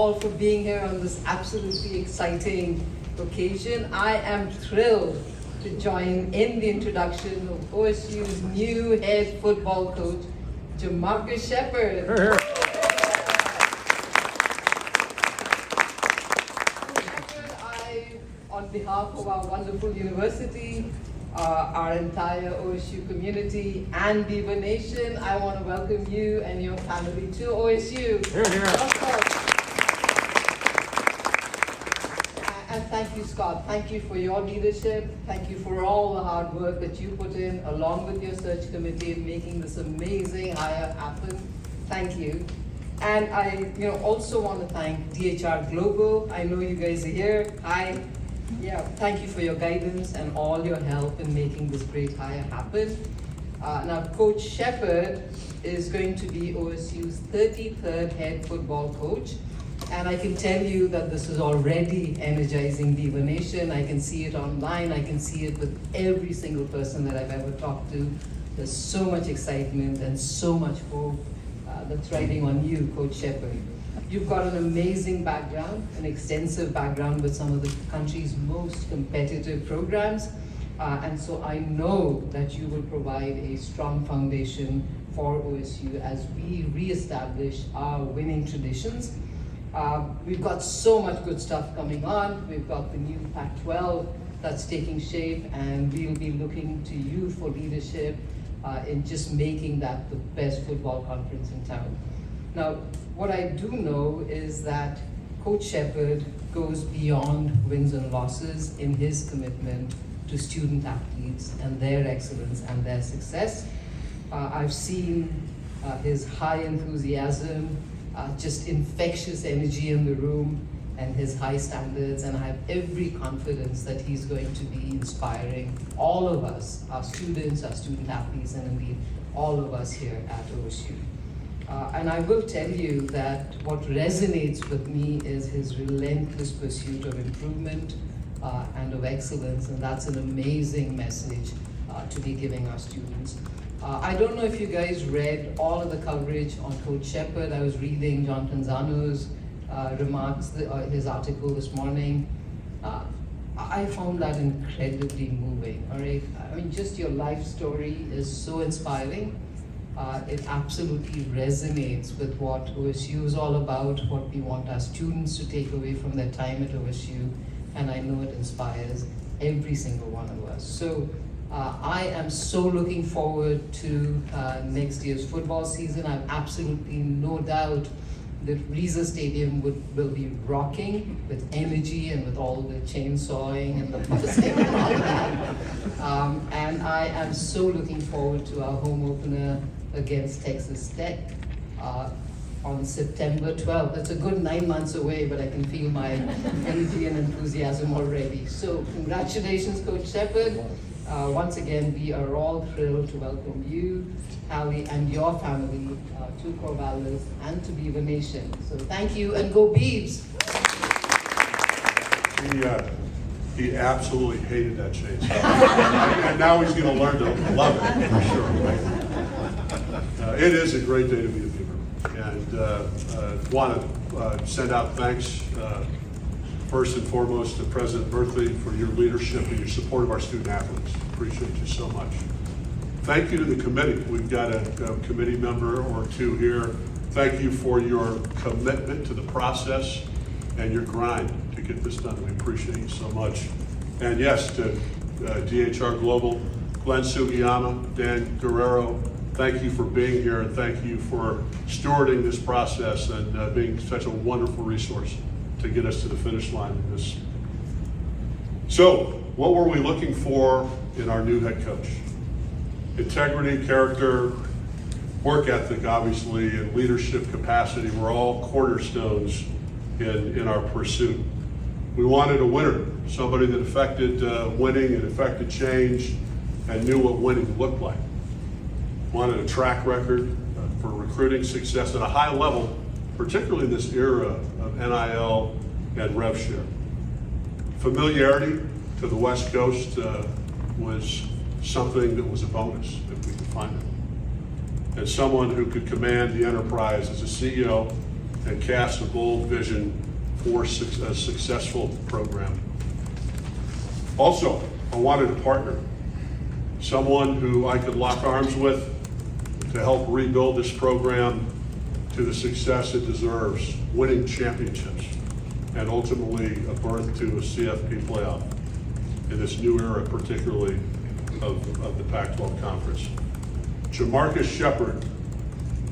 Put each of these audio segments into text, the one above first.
all for being here on this absolutely exciting occasion. I am thrilled to join in the introduction of OSU's new head football coach, JaMarcus Shephard. On behalf of our wonderful university, our entire OSU community, and Beaver Nation, I want to welcome you and your family to OSU. And thank you, Scott. Thank you for your leadership. Thank you for all the hard work that you put in, along with your search committee, in making this amazing hire happen. Thank you. And I also want to thank DHR Global. I know you guys are here. Hi. Yeah, thank you for your guidance and all your help in making this great hire happen. Now, Coach Shephard is going to be OSU's 33rd head football coach. And I can tell you that this is already energizing Beaver Nation. I can see it online. I can see it with every single person that I've ever talked to. There's so much excitement and so much hope that's riding on you, Coach Shephard. You've got an amazing background, an extensive background with some of the country's most competitive programs. And so I know that you will provide a strong foundation for OSU as we reestablish our winning traditions. We've got so much good stuff coming on. We've got the new Pac-12 that's taking shape, and we'll be looking to you for leadership in just making that the best football conference in town. Now, what I do know is that Coach Shephard goes beyond wins and losses in his commitment to student athletes and their excellence and their success. I've seen his high enthusiasm, just infectious energy in the room, and his high standards, and I have every confidence that he's going to be inspiring all of us, our students, our student athletes, and indeed all of us here at OSU. And I will tell you that what resonates with me is his relentless pursuit of improvement and of excellence, and that's an amazing message to be giving our students. I don't know if you guys read all of the coverage on Coach Shephard. I was reading John Panzano's remarks, his article this morning. I found that incredibly moving, all right? I mean, just your life story is so inspiring. It absolutely resonates with what OSU is all about, what we want our students to take away from their time at OSU, and I know it inspires every single one of us. So I am so looking forward to next year's football season. I have absolutely no doubt that Reza Stadium will be rocking with energy and with all the chainsawing and the buzzing and all that. And I am so looking forward to our home opener against Texas Tech on September 12th. That's a good 9 months away, but I can feel my energy and enthusiasm already. So congratulations, Coach Shephard. Once again, we are all thrilled to welcome you, Hallie, and your family to Corvallis and to Beaver Nation. So thank you, and go Beavs! He absolutely hated that chainsaw. And now he's going to learn to love it, for sure. Right? It is a great day to be a Beaver. And want to send out thanks, first and foremost, to President Murthy for your leadership and your support of our student athletes. Appreciate you so much. Thank you to the committee. We've got a committee member or two here. Thank you for your commitment to the process and your grind to get this done. We appreciate you so much. And yes, to DHR Global, Glenn Sugiyama, Dan Guerrero, thank you for being here, and thank you for stewarding this process and being such a wonderful resource to get us to the finish line in this. So, what were we looking for in our new head coach? Integrity, character, work ethic, obviously, and leadership capacity were all cornerstones in our pursuit. We wanted a winner, somebody that affected winning and affected change and knew what winning looked like. Wanted a track record for recruiting success at a high level, particularly in this era of NIL and rev share. Familiarity to the West Coast was something that was a bonus if we could find it. And someone who could command the enterprise as a CEO and cast a bold vision for a successful program. Also, I wanted a partner, someone who I could lock arms with to help rebuild this program to the success it deserves, winning championships, and ultimately a berth to a CFP playoff in this new era, particularly of the Pac-12 conference. JaMarcus Shephard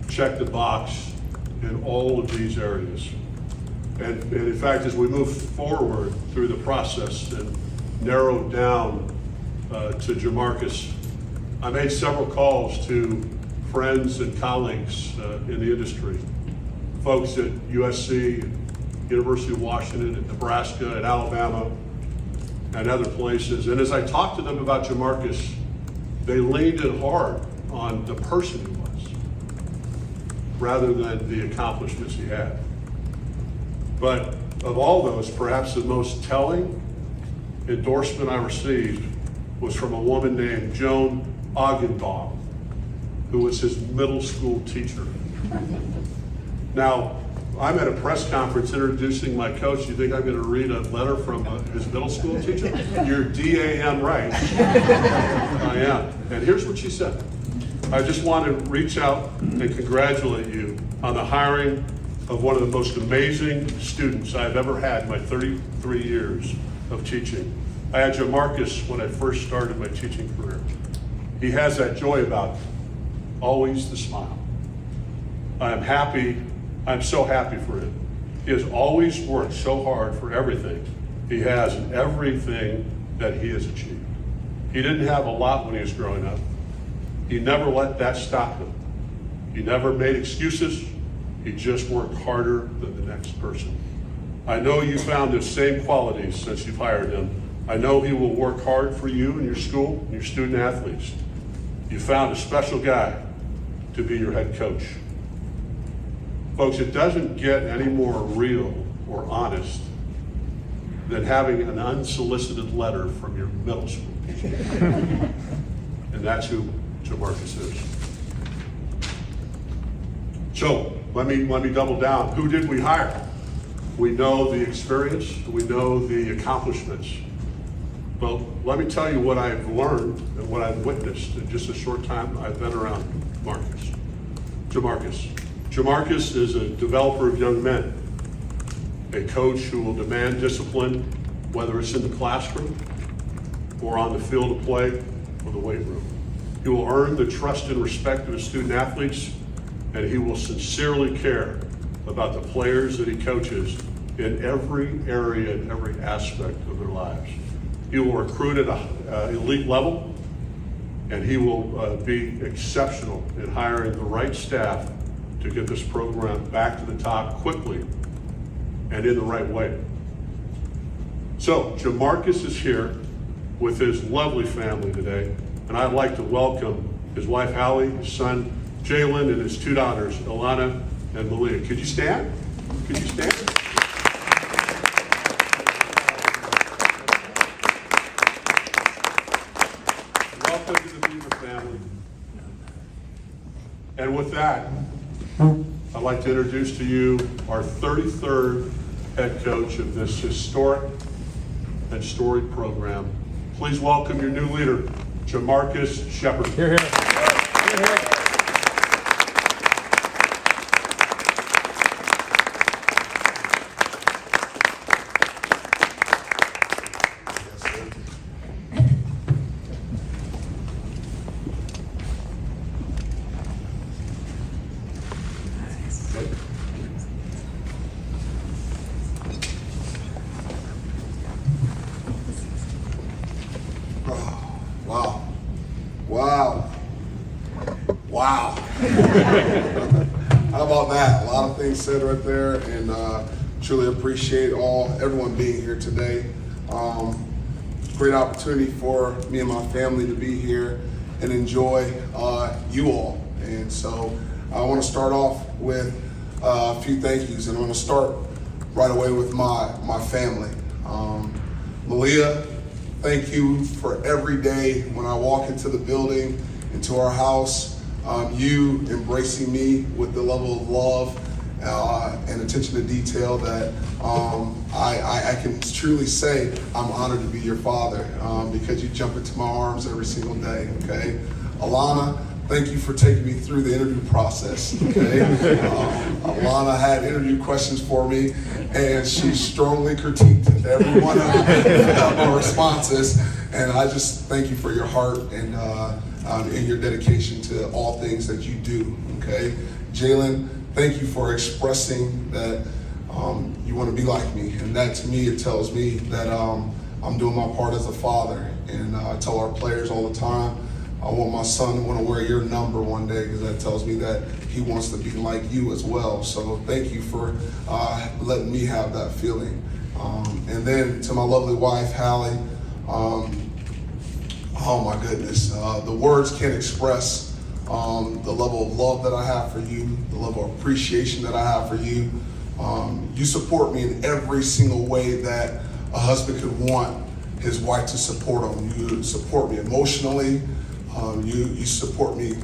checked the box in all of these areas. And in fact, as we move forward through the process and narrowed down to JaMarcus, I made several calls to friends and colleagues in the industry, folks at USC, University of Washington, at Nebraska, at Alabama, and other places. And as I talked to them about JaMarcus, they leaned in hard on the person he was, rather than the accomplishments he had. But of all those, perhaps the most telling endorsement I received was from a woman named Joan Augenbaum, who was his middle school teacher. Now, I'm at a press conference introducing my coach. You think I'm going to read a letter from his middle school teacher? You're damn right. I am. And here's what she said. I just want to reach out and congratulate you on the hiring of one of the most amazing students I've ever had in my 33 years of teaching. I had JaMarcus when I first started my teaching career. He has that joy about him, always the smile. I'm so happy for him. He has always worked so hard for everything he has and everything that he has achieved. He didn't have a lot when he was growing up. He never let that stop him. He never made excuses. He just worked harder than the next person. I know you found those same qualities since you've hired him. I know he will work hard for you and your school and your student athletes. You found a special guy to be your head coach. Folks, it doesn't get any more real or honest than having an unsolicited letter from your middle school teacher. And that's who JaMarcus is. So let me double down. Who did we hire? We know the experience, we know the accomplishments. But let me tell you what I've learned and what I've witnessed in just a short time I've been around JaMarcus. JaMarcus is a developer of young men, a coach who will demand discipline, whether it's in the classroom or on the field of play or the weight room. He will earn the trust and respect of his student athletes, and he will sincerely care about the players that he coaches in every area and every aspect of their lives. He will recruit at an elite level, and he will be exceptional in hiring the right staff to get this program back to the top quickly and in the right way. So JaMarcus is here with his lovely family today, and I'd like to welcome his wife Hallie, his son Jalen, and his two daughters Alana and Malia. Could you stand? Could you stand? Welcome to the Beaver family. And with that, I'd like to introduce to you our 33rd head coach of this historic and storied program. Please welcome your new leader, JaMarcus Shephard. Here, here. Here, here. Wow. How about that? A lot of things said right there, and truly appreciate everyone being here today. Great opportunity for me and my family to be here and enjoy you all. And so I want to start off with a few thank yous, and I'm going to start right away with my family. Malia, thank you for every day when I walk into the building, into our house, you embracing me with the level of love and attention to detail that I can truly say I'm honored to be your father because you jump into my arms every single day, okay? Alana, thank you for taking me through the interview process, okay? Alana had interview questions for me, and she strongly critiqued every one of my responses, and I just thank you for your heart and your dedication to all things that you do, okay? Jalen, thank you for expressing that you want to be like me, and that to me, it tells me that I'm doing my part as a father, and I tell our players all the time, I want my son to want to wear your number one day because that tells me that he wants to be like you as well. So thank you for letting me have that feeling. And then to my lovely wife, Hallie, oh my goodness, the words can't express the level of love that I have for you, the level of appreciation that I have for you. You support me in every single way that a husband could want his wife to support him. You support me emotionally. You support me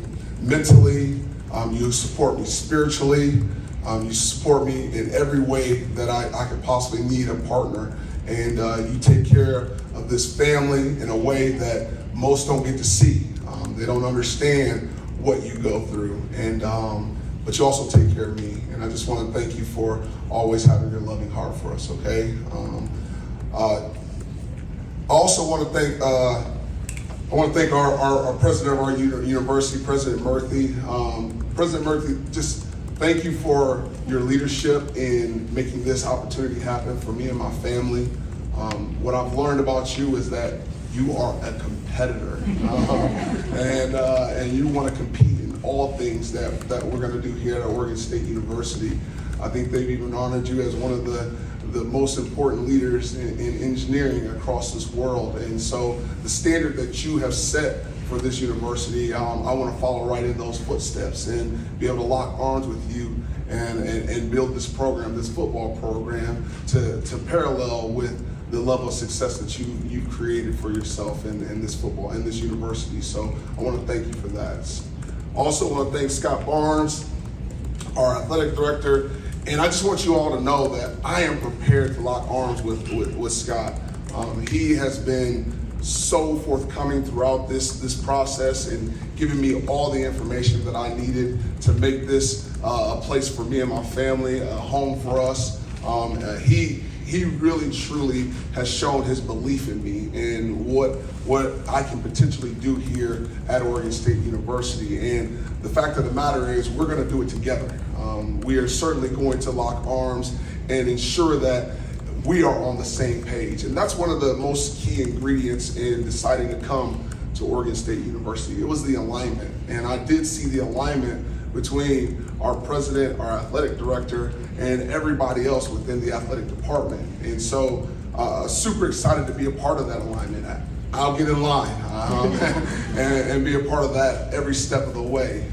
mentally, you support me spiritually, you support me in every way that I could possibly need a partner. And you take care of this family in a way that most don't get to see. They don't understand what you go through, and but you also take care of me. And I just want to thank you for always having your loving heart for us, okay? I also want to thank our president of our university, President Murthy. President Murthy, just thank you for your leadership in making this opportunity happen for me and my family. What I've learned about you is that you are a competitor, and you want to compete in all things that we're going to do here at Oregon State University. I think they've even honored you as one of the most important leaders in engineering across this world. And so the standard that you have set for this university, I want to follow right in those footsteps and be able to lock arms with you and build this program, this football program, to parallel with the level of success that you've created for yourself in this football, in this university. So I want to thank you for that. Also want to thank Scott Barnes, our athletic director. And I just want you all to know that I am prepared to lock arms with Scott. He has been so forthcoming throughout this process and giving me all the information that I needed to make this a place for me and my family, a home for us. He really truly has shown his belief in me and what I can potentially do here at Oregon State University. And the fact of the matter is we're going to do it together. We are certainly going to lock arms and ensure that we are on the same page. And that's one of the most key ingredients in deciding to come to Oregon State University. It was the alignment. And I did see the alignment between our president, our athletic director, and everybody else within the athletic department. And so super excited to be a part of that alignment. I'll get in line and be a part of that every step of the way.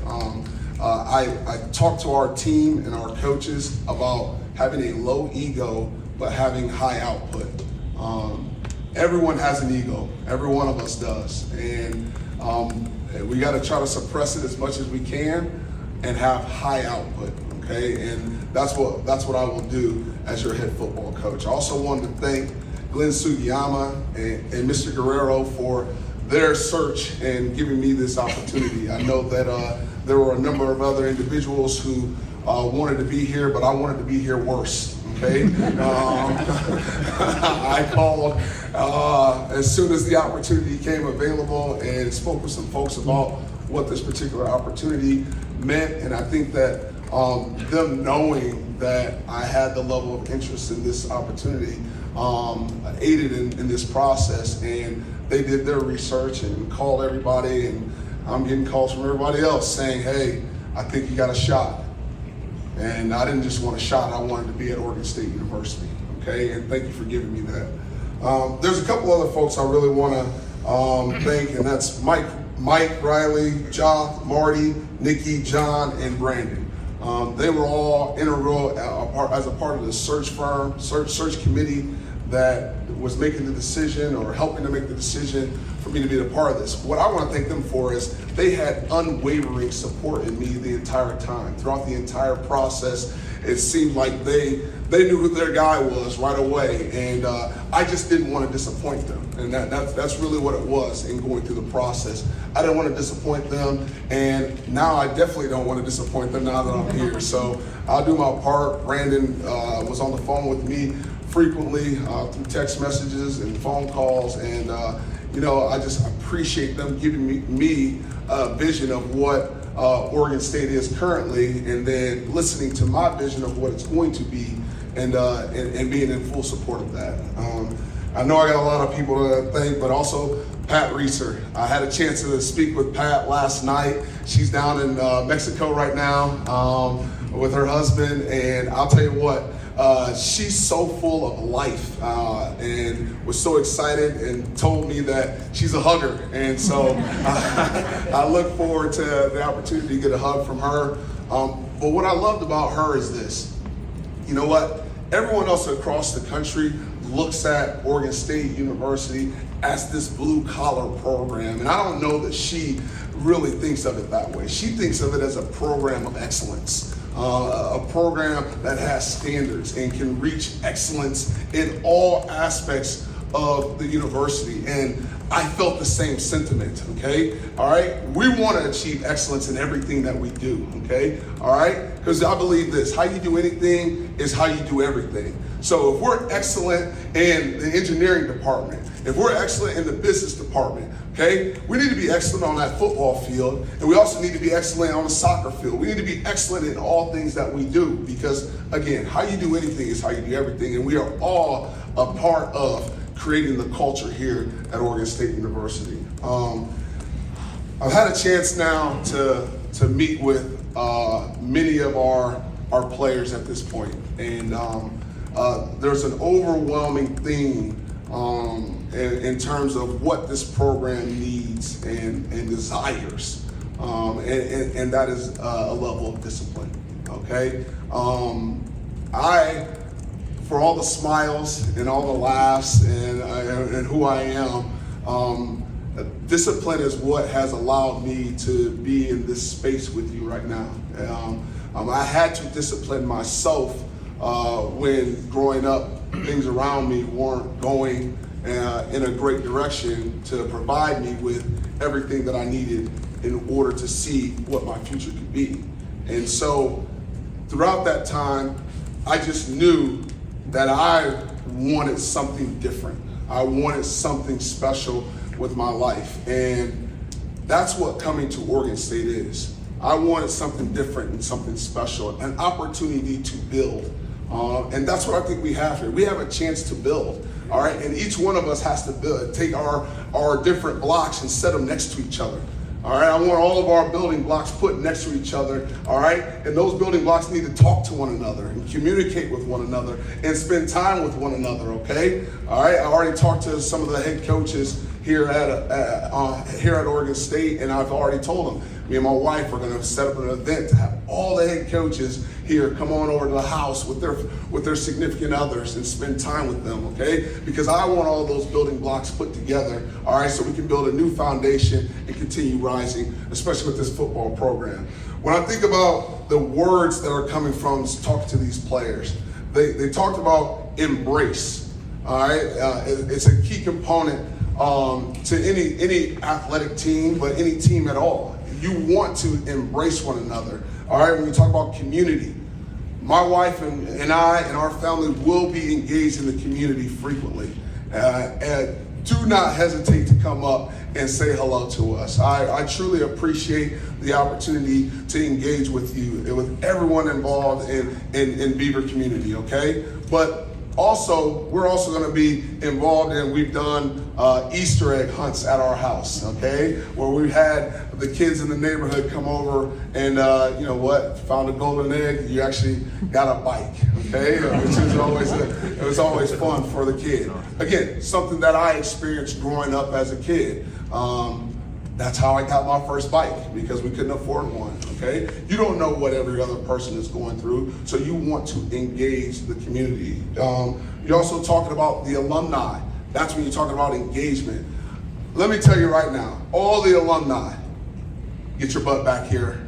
I talked to our team and our coaches about having a low ego, but having high output. Everyone has an ego. Every one of us does. And we got to try to suppress it as much as we can and have high output, okay? And that's what I will do as your head football coach. I also wanted to thank Glenn Sugiyama and Mr. Guerrero for their search and giving me this opportunity. I know that there were a number of other individuals who wanted to be here, but I wanted to be here worse, okay? I called as soon as the opportunity became available and spoke with some folks about what this particular opportunity meant, and I think that them knowing that I had the level of interest in this opportunity aided in this process, and they did their research and called everybody, and I'm getting calls from everybody else saying, hey, I think you got a shot. And I didn't just want a shot, I wanted to be at Oregon State University, okay? And thank you for giving me that. There's a couple other folks I really want to thank, and that's Mike, Riley, Joth, Marty, Nikki, John, and Brandon. They were all integral as a part of the search committee that was making the decision or helping to make the decision for for me to be a part of this. What I want to thank them for is they had unwavering support in me the entire time. Throughout the entire process, it seemed like they knew who their guy was right away, and I just didn't want to disappoint them. And that's really what it was in going through the process. I didn't want to disappoint them, and now I definitely don't want to disappoint them now that I'm here. So I'll do my part. Brandon was on the phone with me frequently through text messages and phone calls, and I just appreciate them giving me a vision of what Oregon State is currently, and then listening to my vision of what it's going to be, and being in full support of that. I know I got a lot of people to thank, but also Pat Reeser. I had a chance to speak with Pat last night. She's down in Mexico right now with her husband, and I'll tell you what, she's so full of life and was so excited and told me that she's a hugger. And so I look forward to the opportunity to get a hug from her. But what I loved about her is this. You know what? Everyone else across the country looks at Oregon State University as this blue-collar program. And I don't know that she really thinks of it that way. She thinks of it as a program of excellence. A program that has standards and can reach excellence in all aspects of the university. And I felt the same sentiment, okay? All right? We want to achieve excellence in everything that we do, okay? All right? Because I believe this, how you do anything is how you do everything. So if we're excellent in the engineering department, if we're excellent in the business department, okay, we need to be excellent on that football field, and we also need to be excellent on the soccer field. We need to be excellent in all things that we do, because again, how you do anything is how you do everything, and we are all a part of creating the culture here at Oregon State University. I've had a chance now to meet with many of our players at this point, and there's an overwhelming theme in terms of what this program needs and desires, and that is a level of discipline, okay? For all the smiles and all the laughs and who I am, discipline is what has allowed me to be in this space with you right now. I had to discipline myself when growing up, things around me weren't going in a great direction to provide me with everything that I needed in order to see what my future could be. And so throughout that time, I just knew that I wanted something different. I wanted something special with my life. And that's what coming to Oregon State is. I wanted something different and something special, an opportunity to build. And that's what I think we have here. We have a chance to build, all right? And each one of us has to build, take our different blocks and set them next to each other. All right, I want all of our building blocks put next to each other, all right? And those building blocks need to talk to one another and communicate with one another and spend time with one another, okay? All right, I already talked to some of the head coaches here at Oregon State, and I've already told them, me and my wife are gonna set up an event to have all the head coaches here come on over to the house with their significant others and spend time with them, okay? Because I want all those building blocks put together, all right, so we can build a new foundation and continue rising, especially with this football program. When I think about the words that are coming from talking to these players, they talked about embrace, all right? It's a key component to any athletic team, but any team at all. You want to embrace one another, all right? When you talk about community, my wife and I and our family will be engaged in the community frequently. And do not hesitate to come up and say hello to us. I truly appreciate the opportunity to engage with you and with everyone involved in Beaver community, okay? But also, we're also going to be involved in, we've done Easter egg hunts at our house, okay? Where we've had the kids in the neighborhood come over and, you know what, found a golden egg, you actually got a bike, okay? Which is it was always fun for the kid. Again, something that I experienced growing up as a kid. That's how I got my first bike, because we couldn't afford one, okay? You don't know what every other person is going through, so you want to engage the community. You're also talking about the alumni. That's when you're talking about engagement. let me tell you right now, all the alumni, get your butt back here.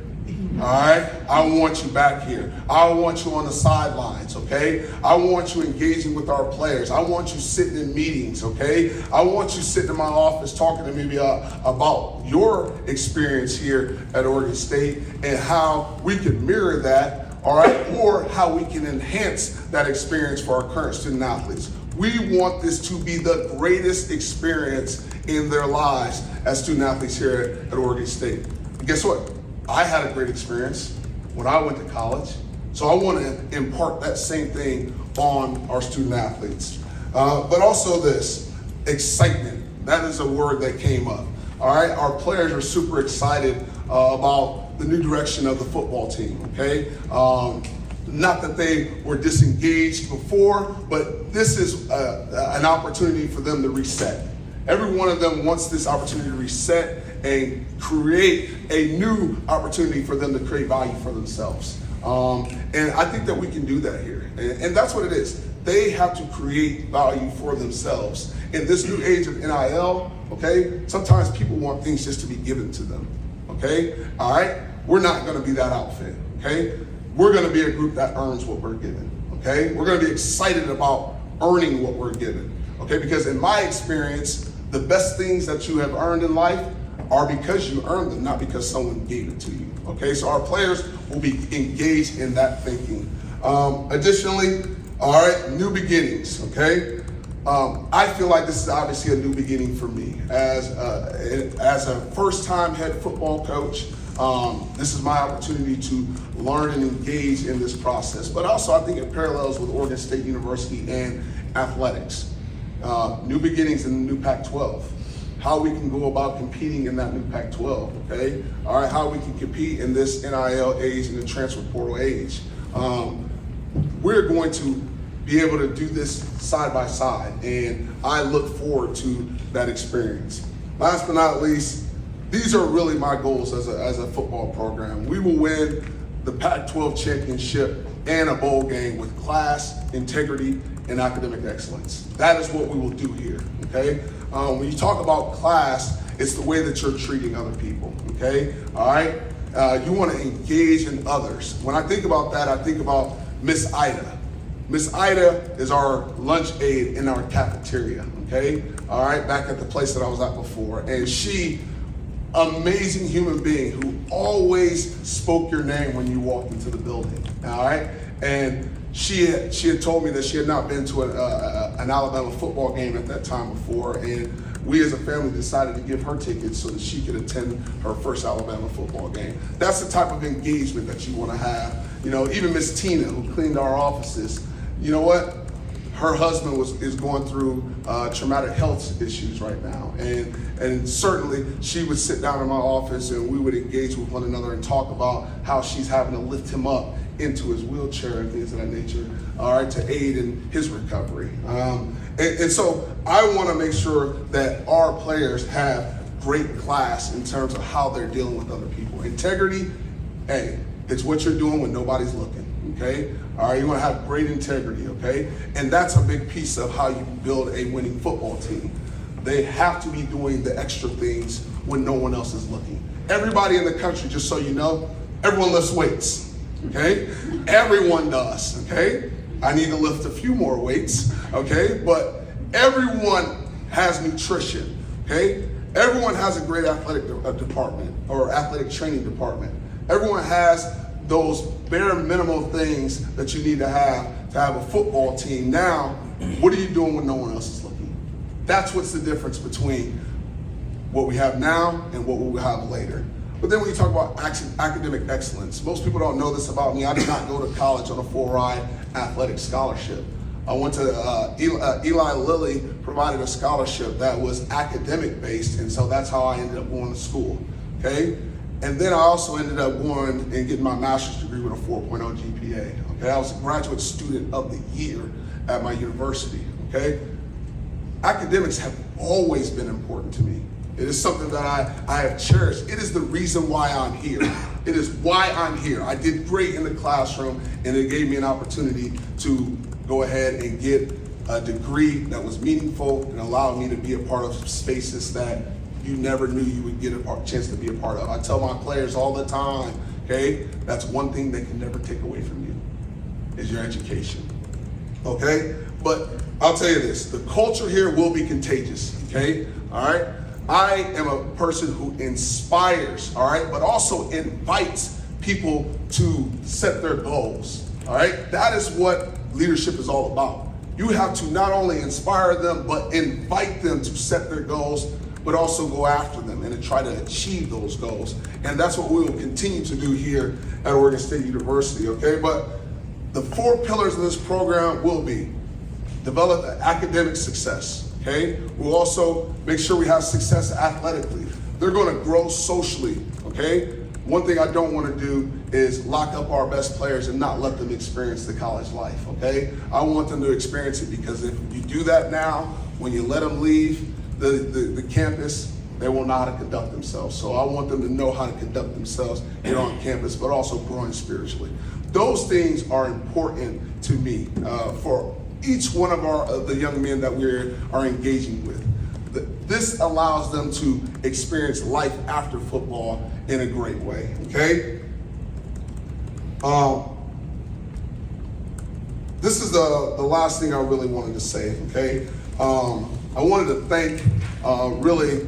All right? I want you back here. I want you on the sidelines, okay? I want you engaging with our players. I want you sitting in meetings, okay? I want you sitting in my office talking to me about your experience here at Oregon State and how we can mirror that, all right? Or how we can enhance that experience for our current student athletes. We want this to be the greatest experience in their lives as student athletes here at Oregon State. And guess what? I had a great experience when I went to college, so I want to impart that same thing on our student athletes. But also this, excitement. That is a word that came up. All right, our players are super excited about the new direction of the football team, okay? Not that they were disengaged before, but this is an opportunity for them to reset. Every one of them wants this opportunity to reset and create a new opportunity for them to create value for themselves. And I think that we can do that here. And that's what it is. They have to create value for themselves. In this new age of NIL, okay, sometimes people want things just to be given to them, okay? All right? We're not going to be that outfit, okay? We're going to be a group that earns what we're given, okay? We're going to be excited about earning what we're given, okay? Because in my experience, the best things that you have earned in life are because you earned them, not because someone gave it to you, okay? So our players will be engaged in that thinking. Additionally, all right, new beginnings, okay? I feel like this is obviously a new beginning for me. As a first-time head football coach, this is my opportunity to learn and engage in this process. But also I think it parallels with Oregon State University and athletics. New beginnings in the new Pac-12. How we can go about competing in that new Pac-12, okay? All right, how we can compete in this NIL age and the transfer portal age. We're going to be able to do this side by side, and I look forward to that experience. Last but not least, these are really my goals as a football program. We will win the Pac-12 championship and a bowl game with class, integrity, and academic excellence. That is what we will do here, okay? When you talk about class, it's the way that you're treating other people, okay? All right? You want to engage in others. When I think about that, I think about Miss Ida. Miss Ida is our lunch aide in our cafeteria, okay? All right, back at the place that I was at before. And she, amazing human being who always spoke your name when you walked into the building, all right? And she had told me that she had not been to an Alabama football game at that time before, and we as a family decided to give her tickets so that she could attend her first Alabama football game. That's the type of engagement that you want to have. You know, even Miss Tina, who cleaned our offices, you know what? Her husband is going through traumatic health issues right now, and certainly she would sit down in my office and we would engage with one another and talk about how she's having to lift him up into his wheelchair and things of that nature, all right, to aid in his recovery. And so I want to make sure that our players have great class in terms of how they're dealing with other people. Integrity, hey, it's what you're doing when nobody's looking, okay? All right, you want to have great integrity, okay? And that's a big piece of how you build a winning football team. They have to be doing the extra things when no one else is looking. Everybody in the country, just so you know, everyone lifts weights, okay? Everyone does, okay? I need to lift a few more weights, okay? But everyone has nutrition, okay? Everyone has a great athletic department or athletic training department. Everyone has those bare minimum things that you need to have a football team. Now, what are you doing when no one else is looking? That's what's the difference between what we have now and what we will have later. But then when you talk about academic excellence, most people don't know this about me. I did not go to college on a full-ride athletic scholarship. I went to Eli Lilly provided a scholarship that was academic based, and so that's how I ended up going to school, okay? And then I also ended up going and getting my master's degree with a 4.0 GPA, okay? I was a graduate student of the year at my university, okay? Academics have always been important to me. It is something that I have cherished. It is the reason why I'm here. It is why I'm here. I did great in the classroom, and it gave me an opportunity to go ahead and get a degree that was meaningful and allowed me to be a part of spaces that you never knew you would get a chance to be a part of. I tell my players all the time, okay, that's one thing they can never take away from you, is your education, okay? But I'll tell you this, the culture here will be contagious, okay, all right? I am a person who inspires, all right, but also invites people to set their goals, all right? That is what leadership is all about. You have to not only inspire them, but invite them to set their goals, but also go after them and to try to achieve those goals. And that's what we will continue to do here at Oregon State University, okay? But the 4 pillars of this program will be develop academic success, okay? We'll also make sure we have success athletically. They're gonna grow socially, okay? One thing I don't want to do is lock up our best players and not let them experience the college life, okay? I want them to experience it, because if you do that now, when you let them leave the campus, they will know how to conduct themselves. So I want them to know how to conduct themselves here on campus, but also growing spiritually. Those things are important to me for each one of the young men that we are engaging with. This allows them to experience life after football in a great way, okay? This is the last thing I really wanted to say, okay? I wanted to thank really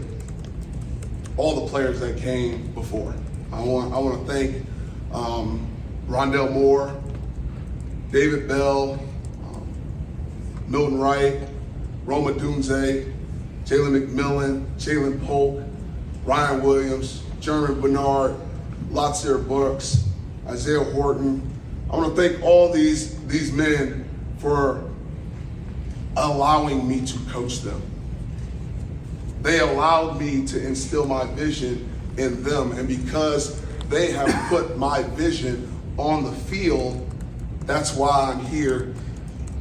all the players that came before. I want to thank Rondell Moore, David Bell, Milton Wright, Roma Dunze, Jalen McMillan, Jalen Polk, Ryan Williams, Jeremy Bernard, Latsier Brooks, Isaiah Horton. I want to thank all these men for allowing me to coach them. They allowed me to instill my vision in them, and because they have put my vision on the field, that's why I'm here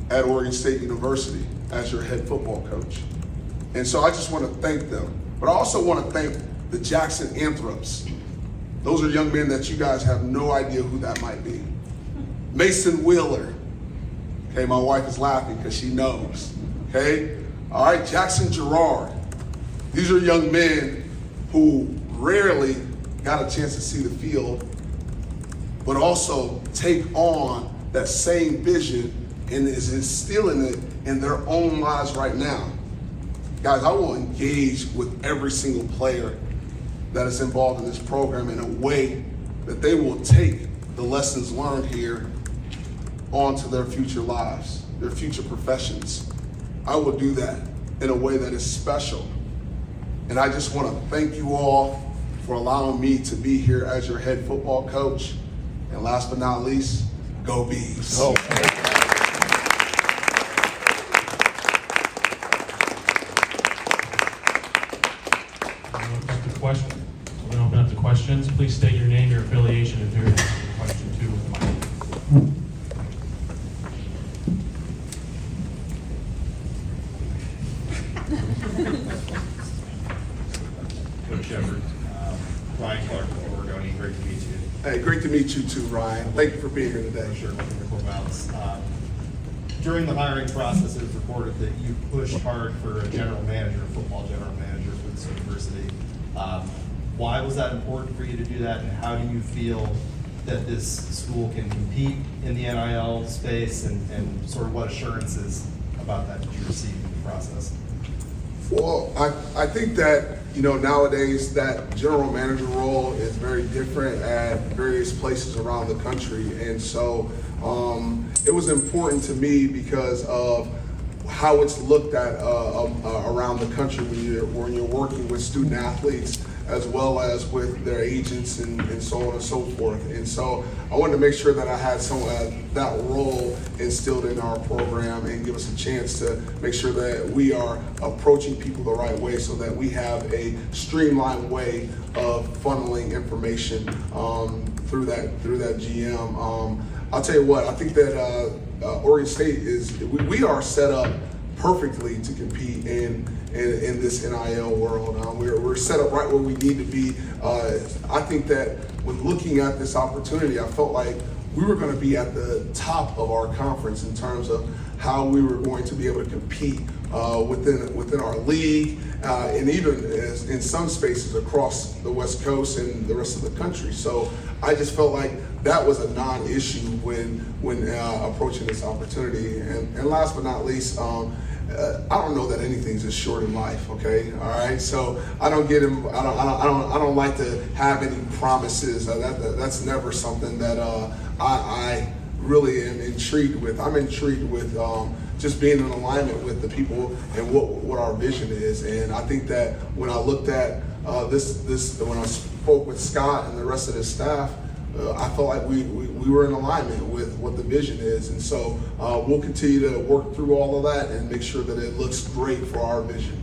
at Oregon State University as your head football coach. And so I just want to thank them. But I also want to thank the Jackson Anthropes. Those are young men that you guys have no idea who that might be. Mason Wheeler. Okay, my wife is laughing because she knows. Okay? All right, Jackson Gerard. These are young men who rarely got a chance to see the field, but also take on that same vision and is instilling it in their own lives right now. Guys, I will engage with every single player that is involved in this program in a way that they will take the lessons learned here onto their future lives, their future professions. I will do that in a way that is special. And I just want to thank you all for allowing me to be here as your head football coach. And last but not least, go Beavs. Oh. We're going to open up to questions. Please state your name, your affiliation, and your question too with the mic. Coach Shephard, Ryan Clark with Oregonian, great to meet you. Hey, great to meet you too, Ryan. Thank you for being here today. Sure, looking for balance. During the hiring process, it was reported that you pushed hard for a general manager, a football general manager for this university. Why was that important for you to do that, and how do you feel that this school can compete in the NIL space, and sort of what assurances about that did you receive in the process? Well, I think that, nowadays that general manager role is very different at various places around the country. And so it was important to me because of how it's looked at around the country when you're working with student athletes as well as with their agents and so on and so forth. And so I wanted to make sure that I had that role instilled in our program and give us a chance to make sure that we are approaching people the right way so that we have a streamlined way of funneling information through that GM. I'll tell you what, I think that Oregon State we are set up perfectly to compete in this NIL world. We're set up right where we need to be. I think that with looking at this opportunity, I felt like we were going to be at the top of our conference in terms of how we were going to be able to compete within our league, and even in some spaces across the West Coast and the rest of the country. So I just felt like that was a non-issue when approaching this opportunity. And last but not least, I don't know that anything's as short in life. Okay, all right. So I don't like to have any promises. That's never something that I really am intrigued with. I'm intrigued with just being in alignment with the people and what our vision is. And I think that when I looked at when I spoke with Scott and the rest of his staff, I felt like we were in alignment with what the vision is. And so we'll continue to work through all of that and make sure that it looks great for our vision.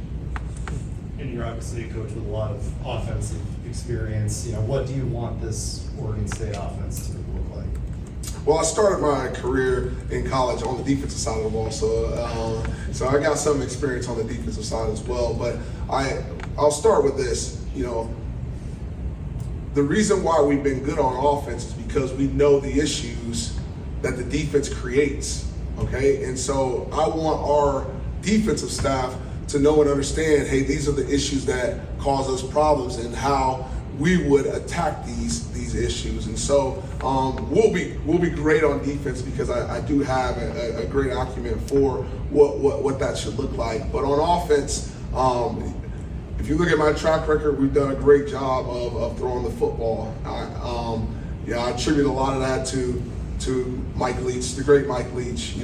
And you're obviously a coach with a lot of offensive experience. What do you want this Oregon State offense to look like? Well, I started my career in college on the defensive side of the ball, so I got some experience on the defensive side as well. But I'll start with this. The reason why we've been good on offense is because we know the issues that the defense creates. Okay, and so I want our defensive staff to know and understand, hey, these are the issues that cause us problems and how we would attack these issues. And so we'll be great on defense because I do have a great acumen for what that should look like. But on offense, if you look at my track record, we've done a great job of throwing the football. I attribute a lot of that to Mike Leach, the great Mike Leach.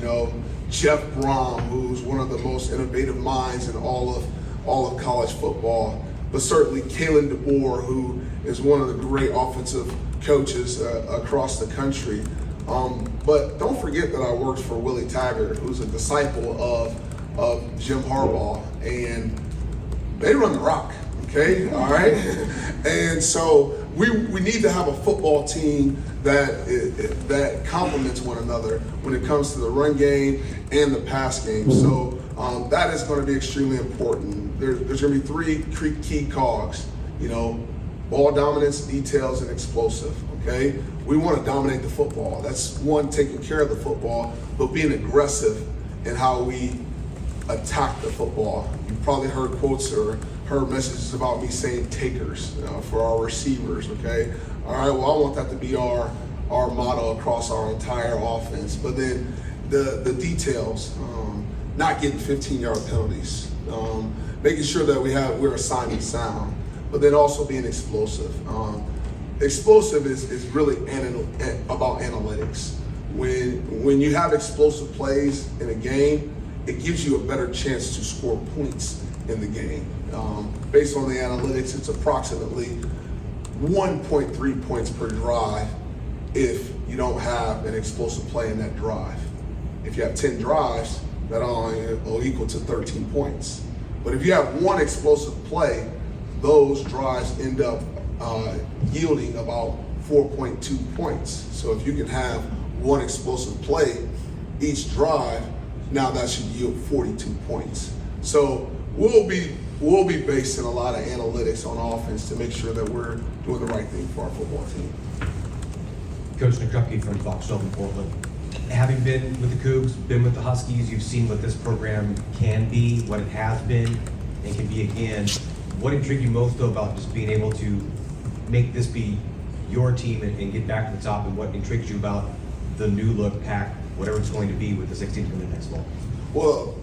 Jeff Brom, who's one of the most innovative minds in all of college football. But certainly Kalen DeBoer, who is one of the great offensive coaches across the country. But don't forget that I worked for Willie Taggart, who's a disciple of Jim Harbaugh, and they run the rock, okay, all right? And so we need to have a football team that complements one another when it comes to the run game and the pass game. So that is going to be extremely important. There's going to be three key cogs, ball dominance, details, and explosive, okay? We want to dominate the football. That's one, taking care of the football, but being aggressive in how we attack the football. You probably heard quotes or heard messages about me saying takers for our receivers, okay? All right, well, I want that to be our motto across our entire offense. But then the details, not getting 15-yard penalties, making sure that we're assignment sound, but then also being explosive. Explosive is really about analytics. When you have explosive plays in a game, it gives you a better chance to score points in the game. Based on the analytics, it's approximately 1.3 points per drive if you don't have an explosive play in that drive. If you have 10 drives, that only will equal to 13 points. But if you have one explosive play, those drives end up yielding about 4.2 points. So if you can have one explosive play each drive, now that should yield 42 points. So we'll be basing a lot of analytics on offense to make sure that we're doing the right thing for our football team. Coach Nick from Fox in Portland. Having been with the Cougs, been with the Huskies, you've seen what this program can be, what it has been, and can be again. What intrigued you most, though, about just being able to make this be your team and get back to the top, and what intrigues you about the new look pack, whatever it's going to be with the 16th coming next fall? Well,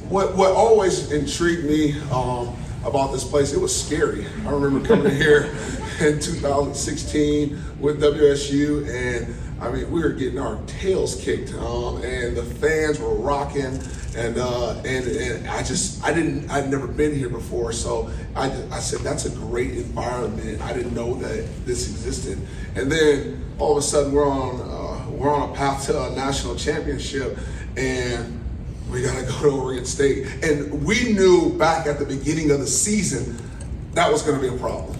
what always intrigued me about this place, it was scary. I remember coming here in 2016 with WSU, and I mean, we were getting our tails kicked, and the fans were rocking, and I'd never been here before, so I said, that's a great environment. I didn't know that this existed, and then all of a sudden we're on a path to a national championship, and we got to go to Oregon State, and we knew back at the beginning of the season that was going to be a problem.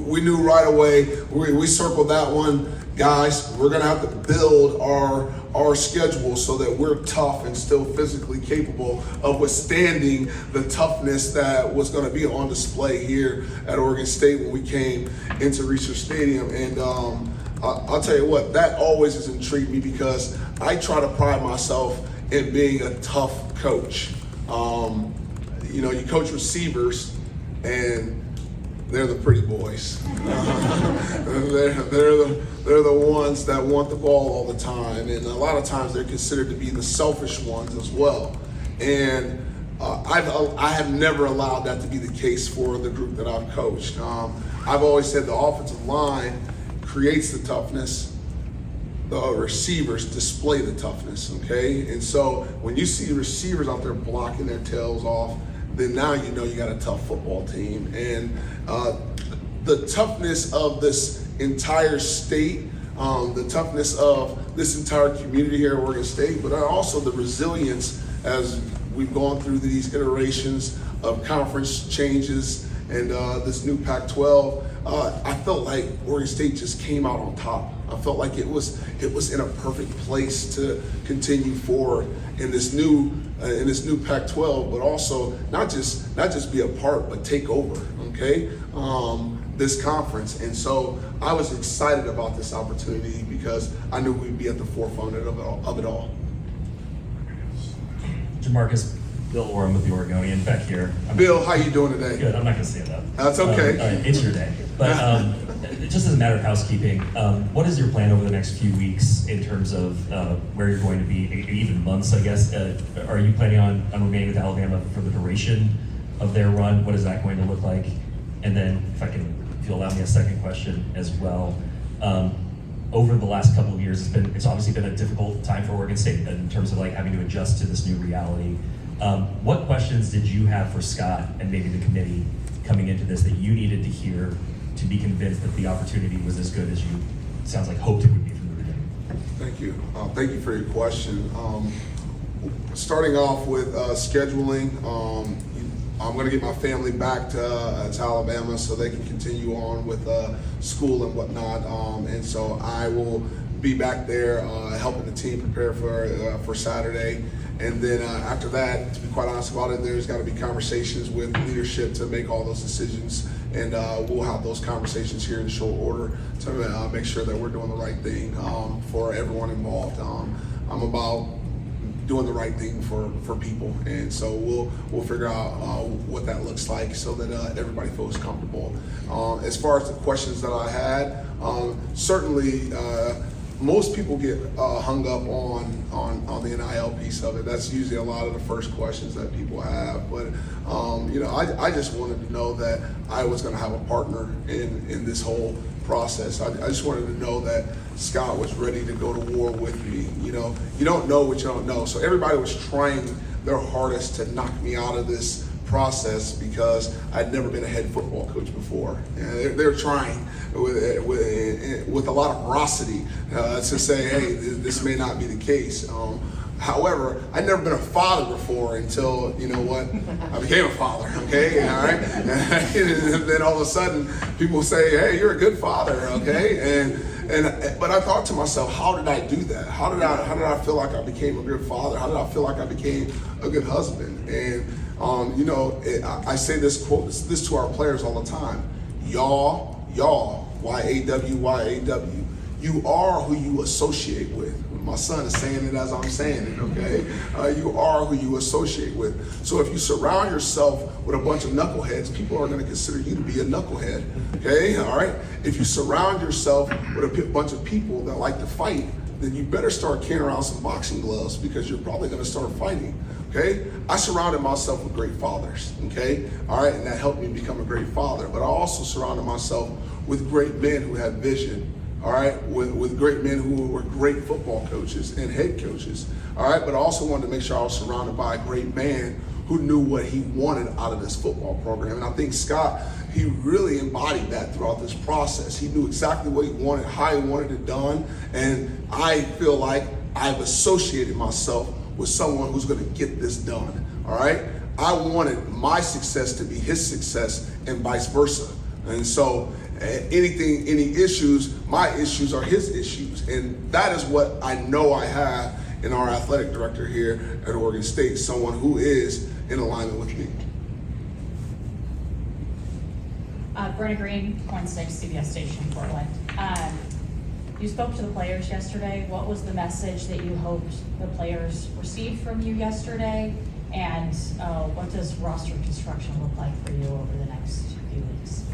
We knew right away. We circled that one. Guys, we're going to have to build our schedule so that we're tough and still physically capable of withstanding the toughness that was going to be on display here at Oregon State when we came into Research Stadium. And I'll tell you what, that always has intrigued me because I try to pride myself in being a tough coach. You know, you coach receivers, and they're the pretty boys. They're the ones that want the ball all the time, and a lot of times they're considered to be the selfish ones as well. And I have never allowed that to be the case for the group that I've coached. I've always said the offensive line creates the toughness. The receivers display the toughness, okay? And so when you see receivers out there blocking their tails off, then now you know you got a tough football team. And the toughness of this entire state, the toughness of this entire community here at Oregon State, but also the resilience as we've gone through these iterations of conference changes and this new Pac-12, I felt like Oregon State just came out on top. I felt like it was in a perfect place to continue forward in this new Pac-12, but also not just be a part, but take over. Okay, this conference, and so I was excited about this opportunity because I knew we'd be at the forefront of it all. JaMarcus, Bill Orem with the Oregonian back here. Bill, how you doing today? Good. I'm not going to say that. That's okay. All right, it's your day. But just as a matter of housekeeping, what is your plan over the next few weeks in terms of where you're going to be, even months, I guess? Are you planning on remaining with Alabama for the duration of their run? What is that going to look like? And then, if you'll allow me a second question as well. Over the last couple of years, it's obviously been a difficult time for Oregon State in terms of like having to adjust to this new reality. What questions did you have for Scott and maybe the committee coming into this that you needed to hear to be convinced that the opportunity was as good as you, sounds like, hoped it would be from the beginning? Thank you. Thank you for your question. Starting off with scheduling, I'm going to get my family back to Alabama so they can continue on with school and whatnot. And so I will be back there helping the team prepare for Saturday. And then after that, to be quite honest about it, there's got to be conversations with leadership to make all those decisions. And we'll have those conversations here in short order to make sure that we're doing the right thing for everyone involved. I'm about doing the right thing for people, and so we'll figure out what that looks like so that everybody feels comfortable. As far as the questions that I had, certainly most people get hung up on the NIL piece of it. That's usually a lot of the first questions that people have. But you know, I just wanted to know that I was going to have a partner in this whole process. I just wanted to know that Scott was ready to go to war with me. You know, you don't know what you don't know. So everybody was trying their hardest to knock me out of this process because I'd never been a head football coach before. And they're trying with a lot of ferocity to say, hey, this may not be the case. However, I'd never been a father before until, you know what, I became a father, okay, all right? And then all of a sudden, people say, hey, you're a good father, okay? But I thought to myself, how did I do that? How did I feel like I became a good father? How did I feel like I became a good husband? And you know, I say this quote, this to our players all the time. Y'all, Y-A-W, Y-A-W. You are who you associate with. My son is saying it as I'm saying it, okay? You are who you associate with. So if you surround yourself with a bunch of knuckleheads, people are going to consider you to be a knucklehead, okay? All right? If you surround yourself with a bunch of people that like to fight, then you better start carrying around some boxing gloves because you're probably going to start fighting, okay? I surrounded myself with great fathers, okay? All right, and that helped me become a great father. But I also surrounded myself with great men who had vision, all right, with great men who were great football coaches and head coaches, all right? But I also wanted to make sure I was surrounded by a great man who knew what he wanted out of this football program. And I think Scott, he really embodied that throughout this process. He knew exactly what he wanted, how he wanted it done, and I feel like I've associated myself with someone who's gonna get this done, all right? I wanted my success to be his success and vice versa. And so any issues, my issues are his issues. And that is what I know I have in our athletic director here at Oregon State, someone who is in alignment with me. Brenna Green, Point 6, CBS Station, Portland. You spoke to the players yesterday. What was the message that you hoped the players received from you yesterday? And what does roster construction look like for you over the next few weeks?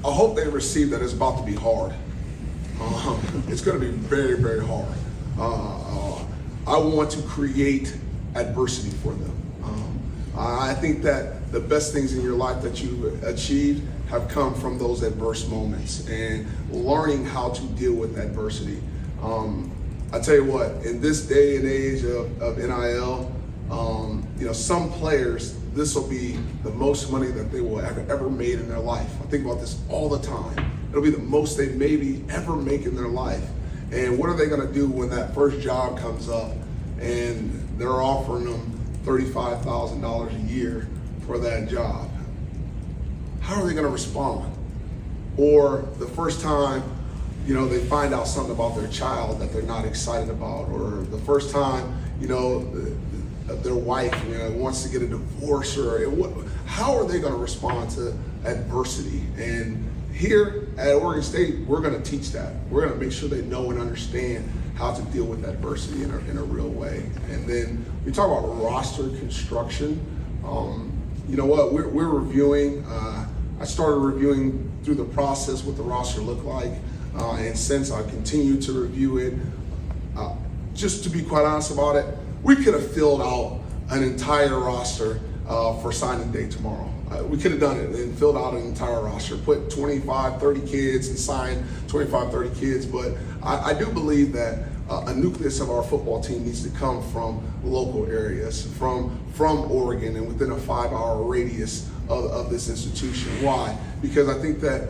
I hope they receive that it's about to be hard. It's going to be very, very hard. I want to create adversity for them. I think that the best things in your life that you've achieved have come from those adverse moments and learning how to deal with adversity. I tell you what, in this day and age of NIL, some players, this will be the most money that they will ever made in their life. I think about this all the time. It'll be the most they maybe ever make in their life. And what are they going to do when that first job comes up and they're offering them $35,000 a year for that job? How are they going to respond? Or the first time, they find out something about their child that they're not excited about, or the first time, their wife wants to get a divorce, or how are they going to respond to adversity? And here at Oregon State, we're going to teach that. We're going to make sure they know and understand how to deal with adversity in a real way. And then we talk about roster construction. You know what? We're reviewing. I started reviewing through the process what the roster looked like, and since I continue to review it, just to be quite honest about it, we could have filled out an entire roster for signing day tomorrow. We could have done it and filled out an entire roster, put 25, 30 kids and signed 25, 30 kids. But I do believe that a nucleus of our football team needs to come from local areas, from Oregon and within a 5-hour radius of this institution. Why? Because I think that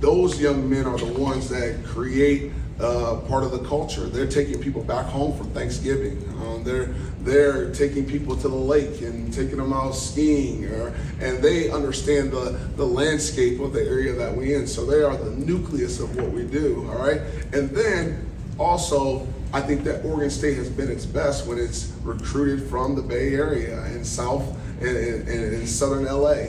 those young men are the ones that create part of the culture. They're taking people back home from Thanksgiving. They're taking people to the lake and taking them out skiing, and they understand the landscape of the area that we're in. So they are the nucleus of what we do, all right? And then also, I think that Oregon State has been its best when it's recruited from the Bay Area and South and Southern LA.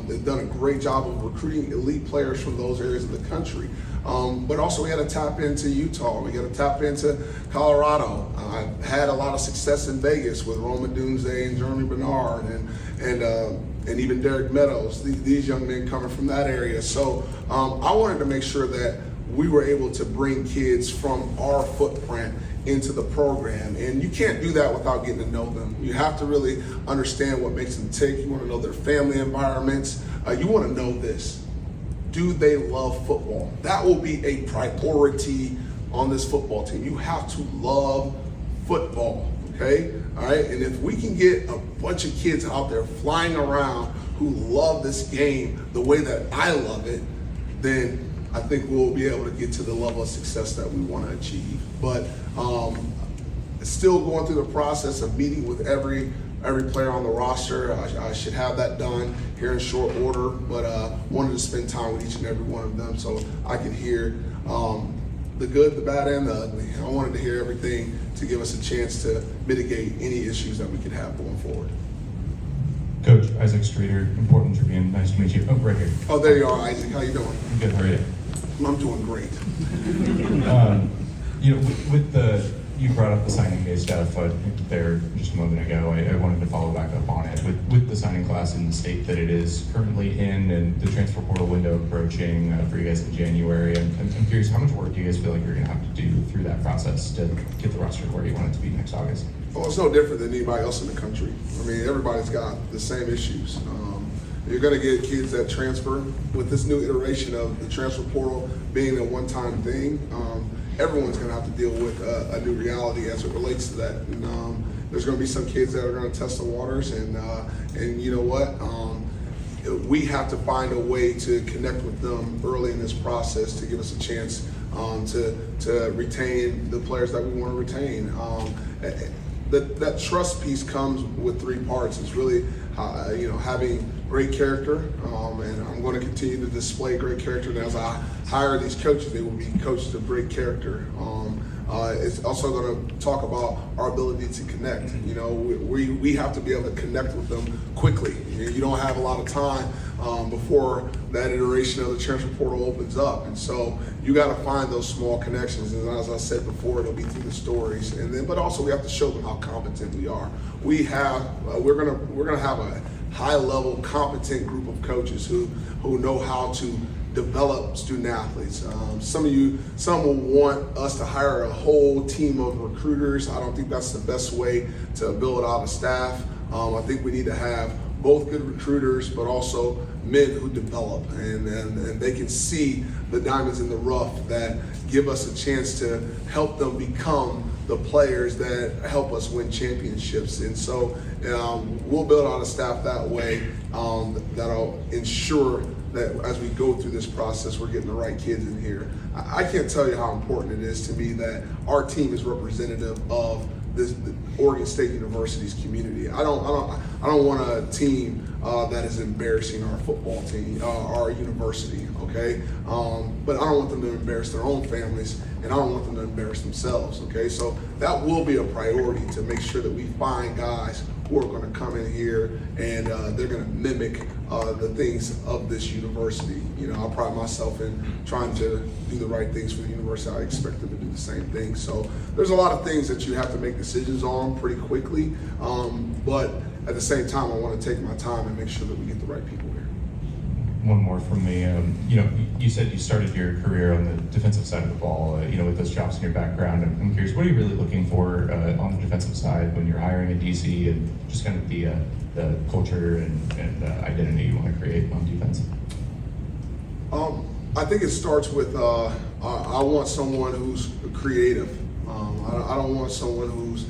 They've done a great job of recruiting elite players from those areas of the country. But also we had to tap into Utah. We got to tap into Colorado. I've had a lot of success in Vegas with Roman Dunze and Jeremy Bernard and even Derek Meadows, these young men coming from that area. So I wanted to make sure that we were able to bring kids from our footprint into the program. And you can't do that without getting to know them. You have to really understand what makes them tick. You want to know their family environments. You want to know this. Do they love football? That will be a priority on this football team. You have to love football, okay? All right, and if we can get a bunch of kids out there flying around who love this game the way that I love it, then I think we'll be able to get to the level of success that we want to achieve. But still going through the process of meeting with every player on the roster. I should have that done here in short order, but wanted to spend time with each and every one of them so I could hear the good, the bad, and the ugly. I wanted to hear everything to give us a chance to mitigate any issues that we could have going forward. Coach, Isaac Streeter, in Portland Tribune. Nice to meet you. Oh, right here. Oh, there you are, Isaac. How you doing? I'm good. How are you? I'm doing great. You brought up the signing day stuff there just a moment ago. I wanted to follow back up on it. With the signing class in the state that it is currently in and the transfer portal window approaching for you guys in January, I'm curious, how much work do you guys feel like you're going to have to do through that process to get the roster where you want it to be next August? Well, it's no different than anybody else in the country. I mean, everybody's got the same issues. You're going to get kids that transfer with this new iteration of the transfer portal being a one-time thing. Everyone's going to have to deal with a new reality as it relates to that. And there's going to be some kids that are going to test the waters, and you know what? We have to find a way to connect with them early in this process to give us a chance to retain the players that we want to retain. That trust piece comes with three parts. It's really having great character, and I'm going to continue to display great character. And as I hire these coaches, they will be coaches of great character. It's also going to talk about our ability to connect. You know, we have to be able to connect with them quickly. You don't have a lot of time before that iteration of the transfer portal opens up, and so you got to find those small connections. And as I said before, it'll be through the stories, and then but also we have to show them how competent we are. We're gonna have a high-level, competent group of coaches who know how to develop student athletes. Some will want us to hire a whole team of recruiters. I don't think that's the best way to build out a staff. I think we need to have both good recruiters, but also men who develop, and they can see the diamonds in the rough that give us a chance to help them become the players that help us win championships. And so we'll build out a staff that way that'll ensure that as we go through this process, we're getting the right kids in here. I can't tell you how important it is to me that our team is representative of this Oregon State University's community. I don't want a team that is embarrassing our football team, our university, okay? But I don't want them to embarrass their own families, and I don't want them to embarrass themselves, okay? So that will be a priority, to make sure that we find guys who are gonna come in here and they're gonna mimic the things of this university. You know, I pride myself in trying to do the right things for the university. I expect them to do the same thing. So there's a lot of things that you have to make decisions on pretty quickly, but at the same time, I want to take my time and make sure that we get the right people here. One more from me. You know, you said you started your career on the defensive side of the ball, you know, with those chops in your background. I'm curious, what are you really looking for on the defensive side when you're hiring a DC, and just kind of the culture and identity you want to create on defense? I think it starts with I want someone who's creative. I don't want someone who's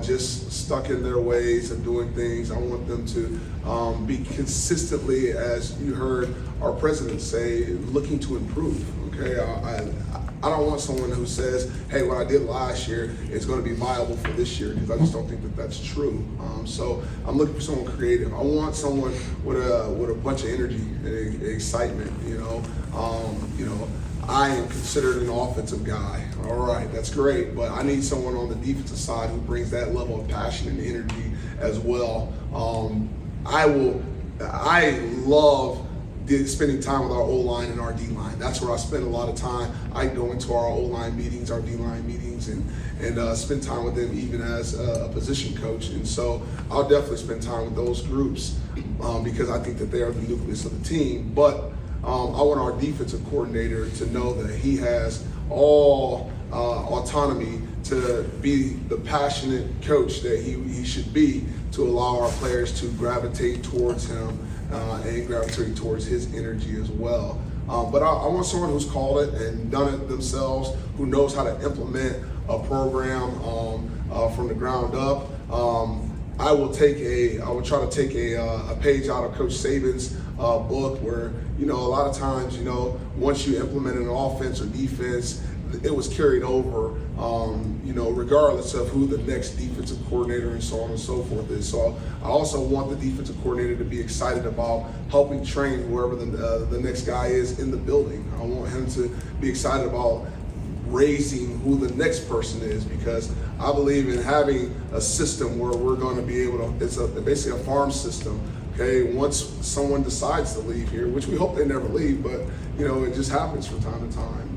just stuck in their ways of doing things. I want them to be consistently, as you heard our president say, looking to improve. Okay, I don't want someone who says, "Hey, what I did last year is going to be viable for this year," because I just don't think that that's true. So I'm looking for someone creative. I want someone with a bunch of energy and excitement. You know, I am considered an offensive guy. All right, that's great, but I need someone on the defensive side who brings that level of passion and energy as well. I love spending time with our O-line and our D-line. That's where I spend a lot of time. I go into our O-line meetings, our D-line meetings, and spend time with them even as a position coach. And so I'll definitely spend time with those groups because I think that they are the nucleus of the team. But I want our defensive coordinator to know that he has all autonomy to be the passionate coach that he should be, to allow our players to gravitate towards him and gravitate towards his energy as well. But I want someone who's called it and done it themselves, who knows how to implement a program from the ground up. I will try to take a page out of Coach Saban's book, where, you know, a lot of times, you know, once you implement an offense or defense, it was carried over, you know, regardless of who the next defensive coordinator and so on and so forth is. So I also want the defensive coordinator to be excited about helping train whoever the next guy is in the building. I want him to be excited about raising who the next person is, because I believe in having a system where we're going to be able to, it's basically a farm system. Okay, once someone decides to leave here, which we hope they never leave, but you know, it just happens from time to time.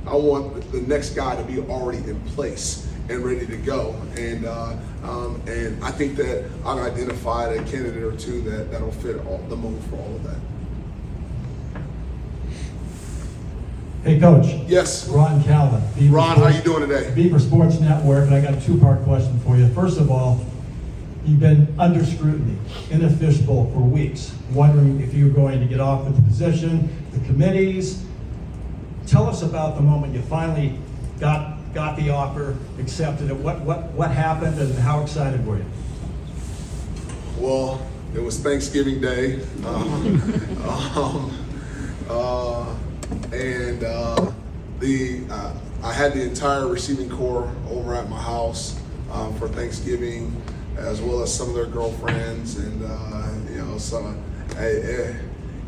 I want the next guy to be already in place and ready to go, and I think that I've identified a candidate or two that'll fit the mold for all of that. Hey, Coach. Yes. Ron Calvin. Beaver Ron, Sports, how you doing today? Beaver Sports Network, and I got a two-part question for you. First of all, you've been under scrutiny in a fishbowl for weeks, wondering if you were going to get off with the position, the committees. Tell us about the moment you finally got the offer, accepted it. What happened, and how excited were you? Well, it was Thanksgiving Day, I had the entire receiving corps over at my house for Thanksgiving, as well as some of their girlfriends, and you know, so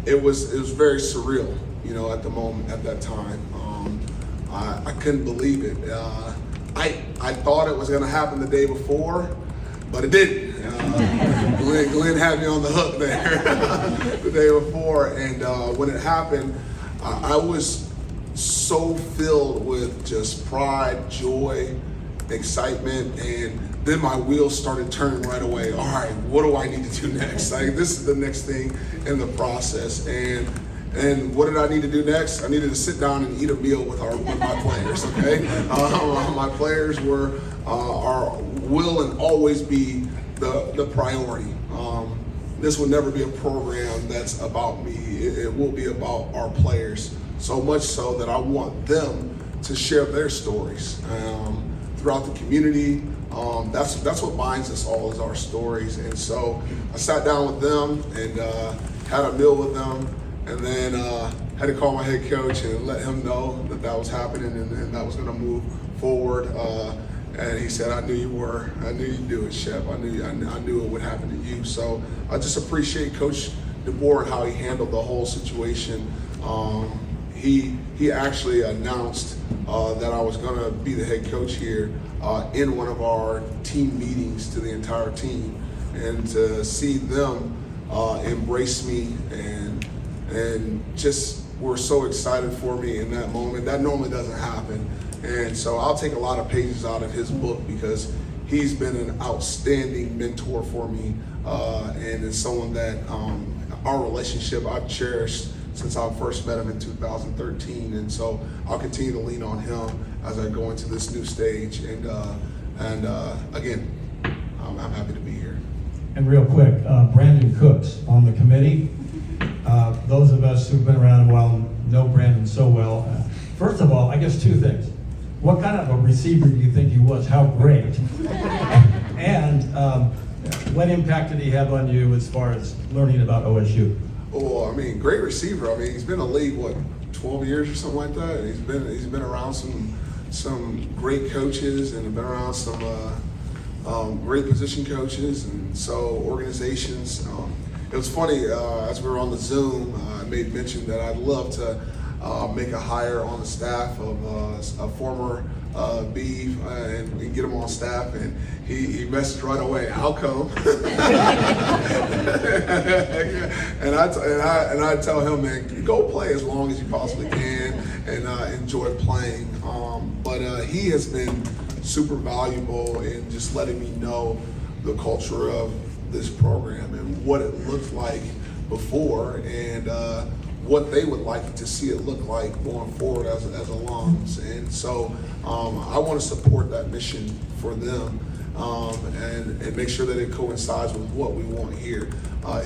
it was very surreal, you know, at the moment, at that time. I couldn't believe it. I thought it was going to happen the day before, but it didn't. Glenn had me on the hook there the day before, and when it happened, I was so filled with just pride, joy, excitement, and then my wheels started turning right away. All right, what do I need to do next? Like, this is the next thing in the process. And what did I need to do next? I needed to sit down and eat a meal with my players. Okay, my players will and always be the priority. This will never be a program that's about me. It will be about our players. So much so that I want them to share their stories throughout the community. That's what binds us all, is our stories. And so I sat down with them and had a meal with them, and then had to call my head coach and let him know that was happening and that was going to move forward. And he said, "I knew you were. I knew you'd do it, Shep. I knew it would happen to you." So I just appreciate Coach DeBoer and how he handled the whole situation. He actually announced that I was going to be the head coach here in one of our team meetings to the entire team, and to see them embrace me and just were so excited for me in that moment. That normally doesn't happen, and so I'll take a lot of pages out of his book because he's been an outstanding mentor for me, and is someone that our relationship I've cherished since I first met him in 2013, and so I'll continue to lean on him as I go into this new stage. And again, I'm happy to be here. And real quick, Brandon Cooks on the committee. Those of us who've been around a while know Brandon so well. First of all, I guess two things. What kind of a receiver do you think he was? How great? And what impact did he have on you as far as learning about OSU? Oh, I mean, great receiver. I mean, he's been in the league, what, 12 years or something like that. He's been around some great coaches and been around some great position coaches and so organizations. It was funny, as we were on the Zoom, I made mention that I'd love to make a hire on the staff of a former Beaver and get him on staff, and he messaged right away, "How come?" and I tell him, "Man, go play as long as you possibly can and enjoy playing." But he has been super valuable in just letting me know the culture of this program and what it looked like before, and what they would like to see it look like going forward as alums. And so I want to support that mission for them, and make sure that it coincides with what we want here.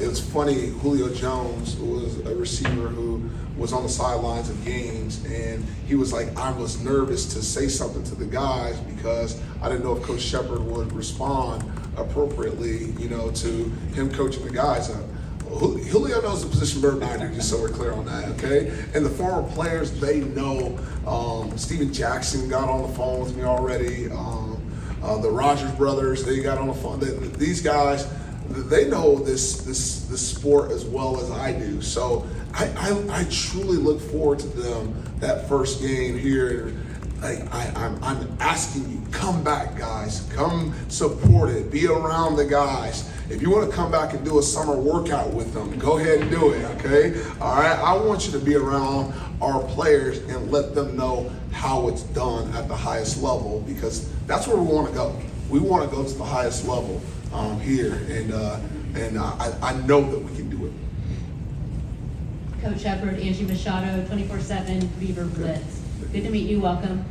It was funny, Julio Jones was a receiver who was on the sidelines of games, and he was like, "I was nervous to say something to the guys because I didn't know if Coach Shephard would respond appropriately, to him coaching the guys up." Julio knows the position better than I do, just so we're clear on that, okay? And the former players, they know. Steven Jackson got on the phone with me already. The Rogers brothers, they got on the phone. These guys, they know this sport as well as I do. So I truly look forward to them that first game here. I'm asking you, come back, guys. Come support it. Be around the guys. If you want to come back and do a summer workout with them, go ahead and do it, okay? All right, I want you to be around our players and let them know how it's done at the highest level, because that's where we want to go. We want to go to the highest level here, and I know that we can do it. Coach Shephard, Angie Machado, 24/7 Beaver Blitz. Good to meet you, welcome.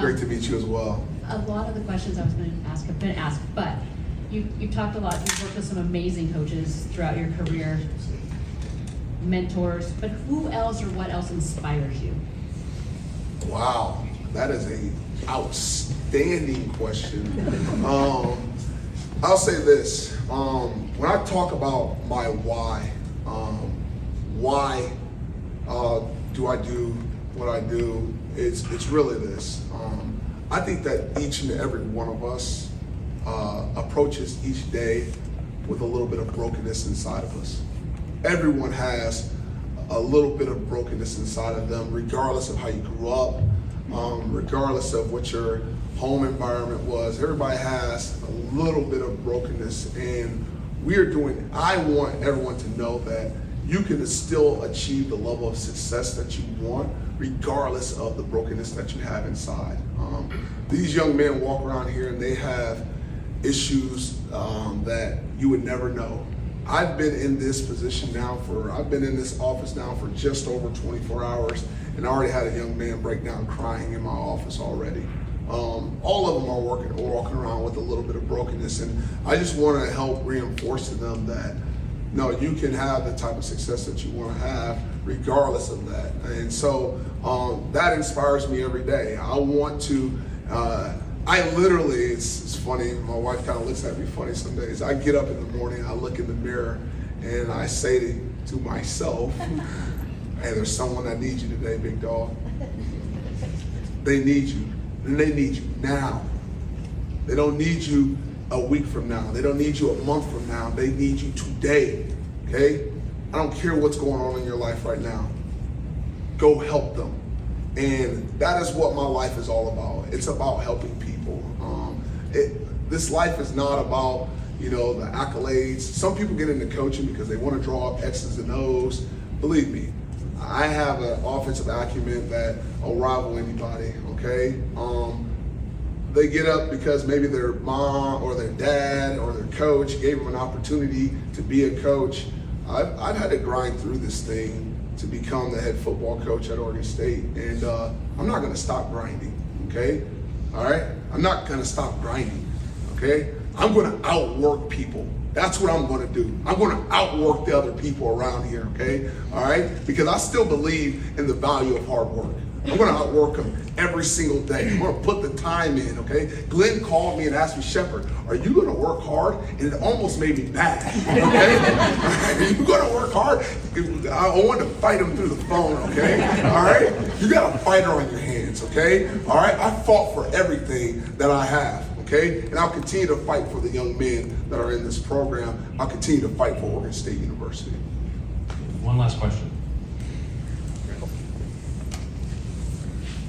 Great to meet you as well. A lot of the questions I was going to ask have been asked, but you've talked a lot, you've worked with some amazing coaches throughout your career, mentors, but who else or what else inspires you? Wow, that is an outstanding question. I'll say this, when I talk about my why do I do what I do, it's really this. I think that each and every one of us approaches each day with a little bit of brokenness inside of us. Everyone has a little bit of brokenness inside of them, regardless of how you grew up, regardless of what your home environment was. Everybody has a little bit of brokenness, and I want everyone to know that you can still achieve the level of success that you want, regardless of the brokenness that you have inside. These young men walk around here and they have issues that you would never know. I've been in this position now I've been in this office now for just over 24 hours, and I already had a young man break down crying in my office already. All of them are walking around with a little bit of brokenness, and I just want to help reinforce to them that no, you can have the type of success that you want to have regardless of that. And so that inspires me every day. I want to, it's funny, my wife kind of looks at me funny some days. I get up in the morning, I look in the mirror, and I say to myself, hey, there's someone that needs you today, big dog. They need you, and they need you now. They don't need you a week from now. They don't need you a month from now. They need you today, okay? I don't care what's going on in your life right now. Go help them. And that is what my life is all about. It's about helping people. This life is not about, the accolades. Some people get into coaching because they want to draw up X's and O's. Believe me, I have an offensive acumen that will rival anybody, okay? They get up because maybe their mom or their dad or their coach gave them an opportunity to be a coach. I've had to grind through this thing to become the head football coach at Oregon State, and I'm not going to stop grinding, okay? All right? I'm not going to stop grinding, okay? I'm going to outwork people. That's what I'm going to do. I'm going to outwork the other people around here, okay? All right? Because I still believe in the value of hard work. I'm going to outwork them every single day. I'm going to put the time in, okay? Glenn called me and asked me, Shephard, are you going to work hard? And it almost made me mad, okay? Are you going to work hard? I wanted to fight him through the phone, okay? All right? You got a fighter on your hands, okay? All right? I fought for everything that I have. Okay? And I'll continue to fight for the young men that are in this program. I'll continue to fight for Oregon State University. One last question.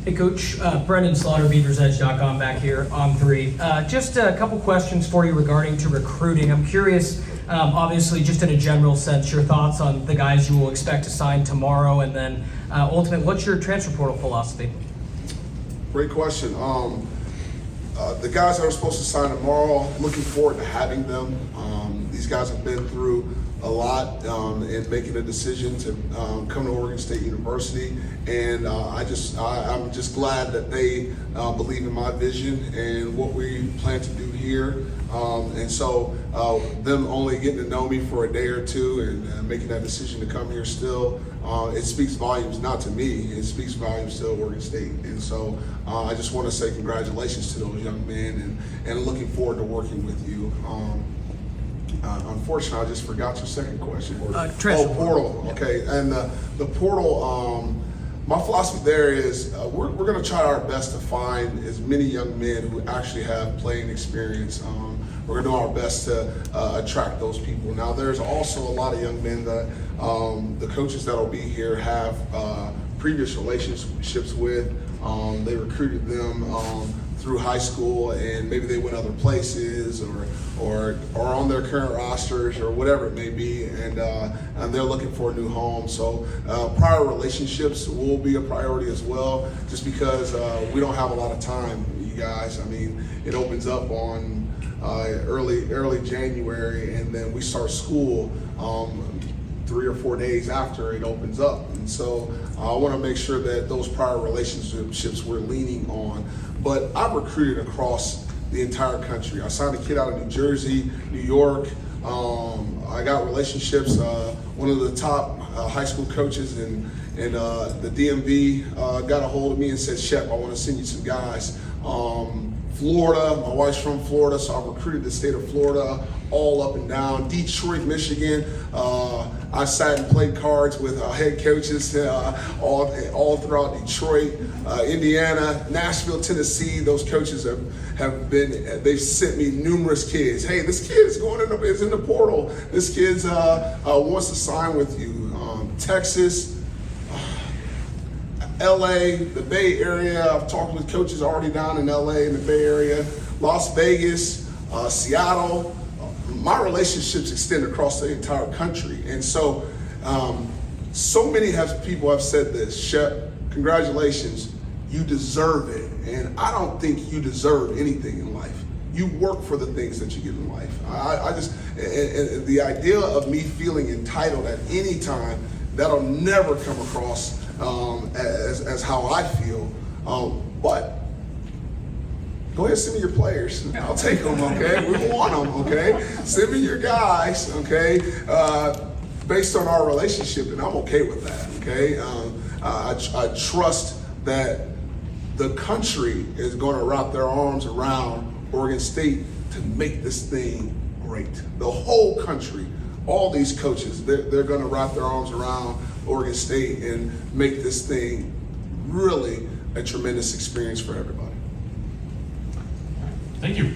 Hey, Coach. Brendan Slaughter, BeaversEdge.com back here on 3. Just a couple questions for you regarding to recruiting. I'm curious, obviously, just in a general sense, your thoughts on the guys you will expect to sign tomorrow, and then ultimately, what's your transfer portal philosophy? Great question. The guys that are supposed to sign tomorrow, looking forward to having them. These guys have been through a lot in making a decision to come to Oregon State University, and I'm just glad that they believe in my vision and what we plan to do here. And so them only getting to know me for a day or two and making that decision to come here still, it speaks volumes, not to me, it speaks volumes to Oregon State. And so I just want to say congratulations to those young men, and looking forward to working with you. Unfortunately, I just forgot your second question. Portal. Okay, and the portal, my philosophy there is we're going to try our best to find as many young men who actually have playing experience. We're going to do our best to attract those people. Now, there's also a lot of young men that the coaches that will be here have previous relationships with. They recruited them through high school, and maybe they went other places or on their current rosters or whatever it may be, and they're looking for a new home. So prior relationships will be a priority as well, just because we don't have a lot of time, you guys. I mean, it opens up on early January, and then we start school 3 or 4 days after it opens up. And so I want to make sure that those prior relationships we're leaning on. But I've recruited across the entire country. I signed a kid out of New Jersey, New York. I got relationships. One of the top high school coaches in the DMV got a hold of me and said, Shep, I want to send you some guys. Florida, my wife's from Florida, so I recruited the state of Florida all up and down. Detroit, Michigan, I sat and played cards with head coaches all throughout Detroit, Indiana, Nashville, Tennessee. Those coaches they've sent me numerous kids. Hey, this kid is in the portal. This kid wants to sign with you. Texas, LA, the Bay Area. I've talked with coaches already down in LA, in the Bay Area, Las Vegas, Seattle. My relationships extend across the entire country. And so, so many people have said this, Shep, congratulations, you deserve it. And I don't think you deserve anything in life. You work for the things that you get in life. And the idea of me feeling entitled at any time, that'll never come across as how I feel. But go ahead, send me your players. I'll take them, okay? We want them, okay? Send me your guys, okay? Based on our relationship, and I'm okay with that, okay? I trust that the country is going to wrap their arms around Oregon State to make this thing great. The whole country, all these coaches, they're going to wrap their arms around Oregon State and make this thing really a tremendous experience for everybody. Thank you.